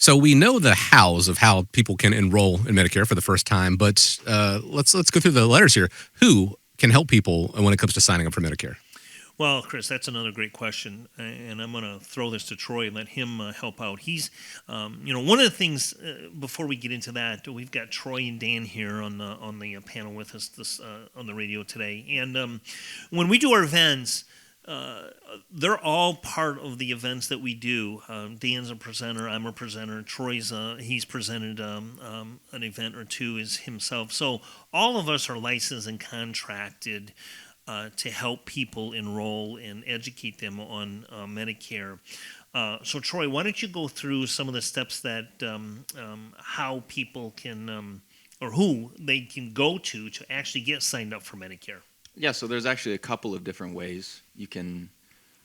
So we know the hows of how people can enroll in Medicare for the first time, but let's go through the letters here. Who can help people when it comes to signing up for Medicare? Well, Chris, that's another great question, and I'm going to throw this to Troy and let him help out. One of the things before we get into that, we've got Troy and Dan here on the panel with us on the radio today, and when we do our events. They're all part of the events that we do. Dan's a presenter. I'm a presenter. Troy's he's presented an event or two as himself. So all of us are licensed and contracted to help people enroll and educate them on Medicare. So Troy, why don't you go through some of the steps that how people can or who they can go to actually get signed up for Medicare. Yeah, so there's actually a couple of different ways you can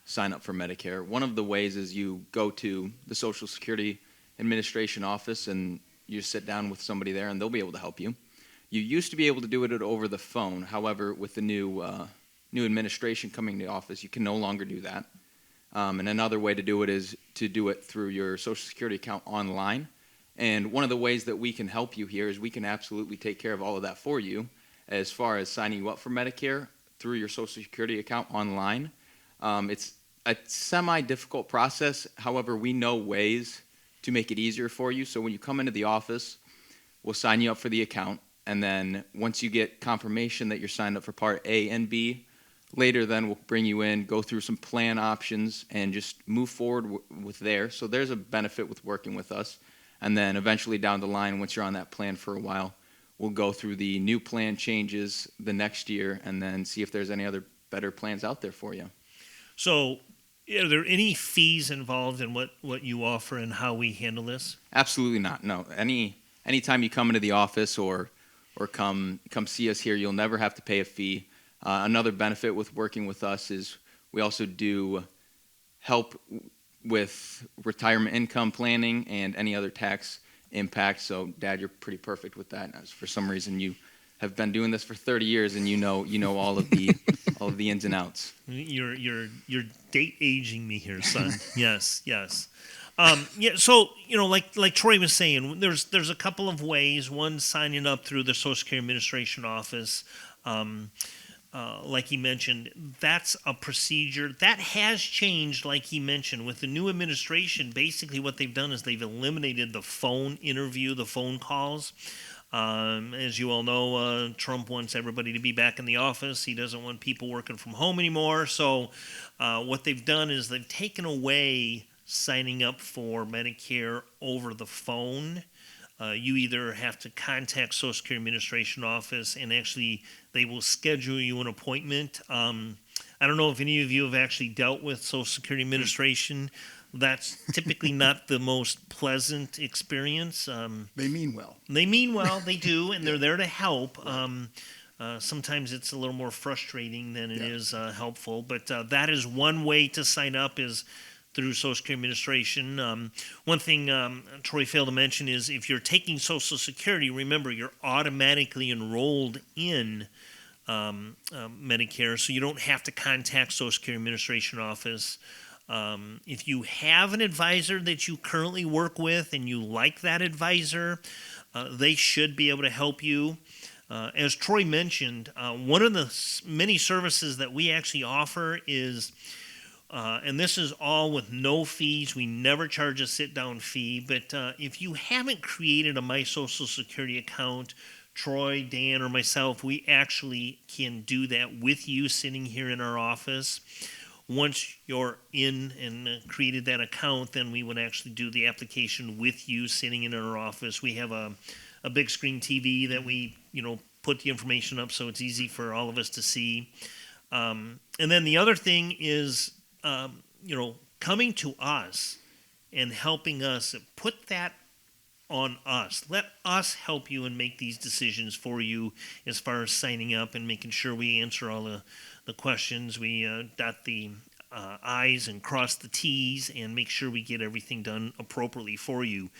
sign up for Medicare. One of the ways is you go to the Social Security Administration office and you sit down with somebody there and they'll be able to help you. You used to be able to do it over the phone. However, with the new administration coming to the office, you can no longer do that. And another way to do it is to do it through your Social Security account online. And one of the ways that we can help you here is we can absolutely take care of all of that for you as far as signing you up for Medicare through your Social Security account online. It's a semi-difficult process. However, we know ways to make it easier for you. So when you come into the office, we'll sign you up for the account. And then once you get confirmation that you're signed up for Part A and B, later then we'll bring you in, go through some plan options, and just move forward with there. So there's a benefit with working with us. And then eventually down the line, once you're on that plan for a while, we'll go through the new plan changes the next year and then see if there's any other better plans out there for you. So are there any fees involved in what you offer and how we handle this? Absolutely not. No. Anytime you come into the office or come see us here, you'll never have to pay a fee. Another benefit with working with us is we also do help with retirement income planning and any other tax impact. So, Dad, you're pretty perfect with that. As for some reason, you have been doing this for 30 years, and you know all of the all of the ins and outs. You're date aging me here, son. Yes. Yeah. So like Troy was saying, there's a couple of ways. One, signing up through the Social Security Administration office. Like he mentioned, that's a procedure that has changed. Like he mentioned, with the new administration, basically what they've done is they've eliminated the phone interview, the phone calls. As you all know, Trump wants everybody to be back in the office. He doesn't want people working from home anymore. So what they've done is they've taken away signing up for Medicare over the phone. You either have to contact Social Security Administration office and actually they will schedule you an appointment. I don't know if any of you have actually dealt with Social Security Administration. That's typically not the most pleasant experience. They mean well. They mean well, they do, and they're there to help. Sometimes it's a little more frustrating than it is helpful, but that is one way to sign up is through Social Security Administration. One thing Troy failed to mention is if you're taking Social Security, remember you're automatically enrolled in Medicare, so you don't have to contact Social Security Administration office. If you have an advisor that you currently work with and you like that advisor, they should be able to help you. As Troy mentioned, one of the many services that we actually offer is and this is all with no fees. We never charge a sit-down fee. But if you haven't created a My Social Security account, Troy, Dan, or myself, we actually can do that with you sitting here in our office. Once you're in and created that account, then we would actually do the application with you sitting in our office. We have a big screen TV that we, put the information up so it's easy for all of us to see. And then the other thing is, coming to us and helping us, put that on us. Let us help you and make these decisions for you as far as signing up and making sure we answer all the questions. We dot the I's and cross the T's and make sure we get everything done appropriately for you.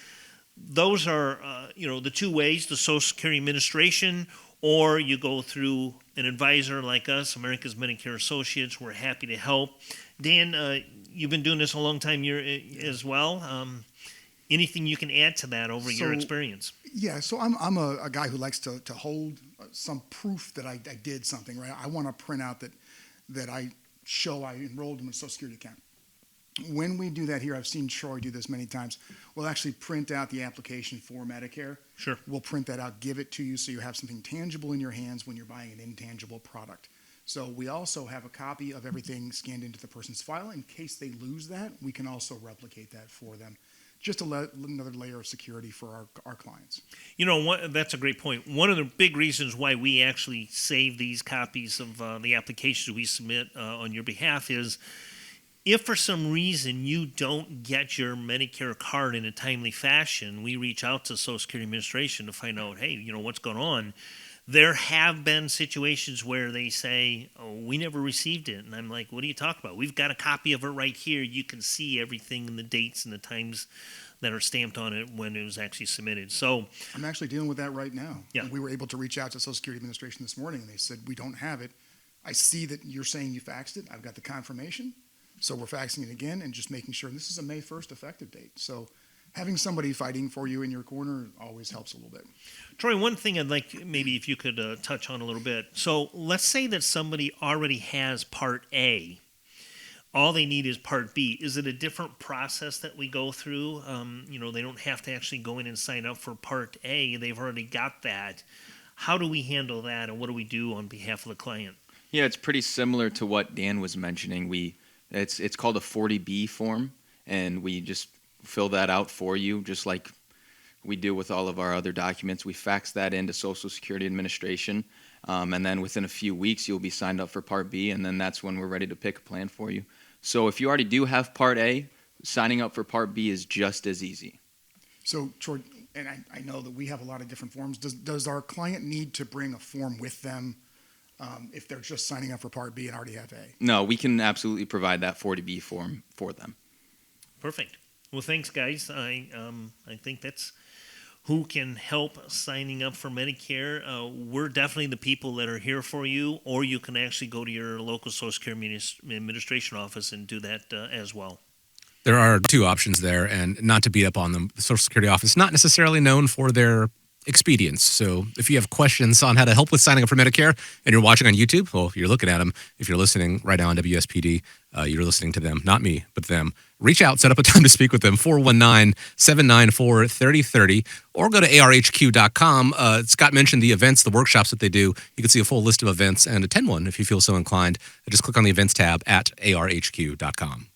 Those are, the two ways, the Social Security Administration, or you go through an advisor like us, America's Medicare Associates. We're happy to help. Dan, you've been doing this a long time as well. anything you can add to that over your So- experience? Yeah, so I'm a guy who likes to hold some proof that I did something, right? I want to print out that I show I enrolled in a Social Security account. When we do that here, I've seen Troy do this many times. We'll actually print out the application for Medicare. Sure. We'll print that out, give it to you so you have something tangible in your hands when you're buying an intangible product. So we also have a copy of everything scanned into the person's file. In case they lose that, we can also replicate that for them. Just another layer of security for our clients. That's a great point. One of the big reasons why we actually save these copies of the applications we submit on your behalf is if for some reason you don't get your Medicare card in a timely fashion, we reach out to Social Security Administration to find out, hey, what's going on. There have been situations where they say, oh, we never received it. And I'm like, what are you talking about? We've got a copy of it right here. You can see everything and the dates and the times that are stamped on it when it was actually submitted. So I'm actually dealing with that right now. Yeah. We were able to reach out to Social Security Administration this morning, and they said, we don't have it. I see that you're saying you faxed it. I've got the confirmation. So we're faxing it again and just making sure this is a May 1st effective date. So having somebody fighting for you in your corner always helps a little bit. Troy, one thing I'd like maybe if you could touch on a little bit. So let's say that somebody already has Part A. All they need is Part B. Is it a different process that we go through? They don't have to actually go in and sign up for Part A. They've already got that. How do we handle that, and what do we do on behalf of the client? Yeah, it's pretty similar to what Dan was mentioning. It's called a 40B form, and we just fill that out for you, just like we do with all of our other documents. We fax that into Social Security Administration, and then within a few weeks, you'll be signed up for Part B, and then that's when we're ready to pick a plan for you. So if you already do have Part A, signing up for Part B is just as easy. So, Troy, and I know that we have a lot of different forms. Does our client need to bring a form with them if they're just signing up for Part B and already have A? No, we can absolutely provide that 40B form for them. Perfect. Well, thanks, guys. I think that's who can help signing up for Medicare. We're definitely the people that are here for you, or you can actually go to your local Social Security Administration office and do that as well. There are two options there, and not to beat up on them, the Social Security office not necessarily known for their expedience. So if you have questions on how to help with signing up for Medicare and you're watching on YouTube, well, you're looking at them. If you're listening right now on WSPD, you're listening to them, not me, but them. Reach out, set up a time to speak with them, 419-794-3030, or go to arhq.com. Scott mentioned the events, the workshops that they do. You can see a full list of events and attend one if you feel so inclined. Just click on the events tab at arhq.com.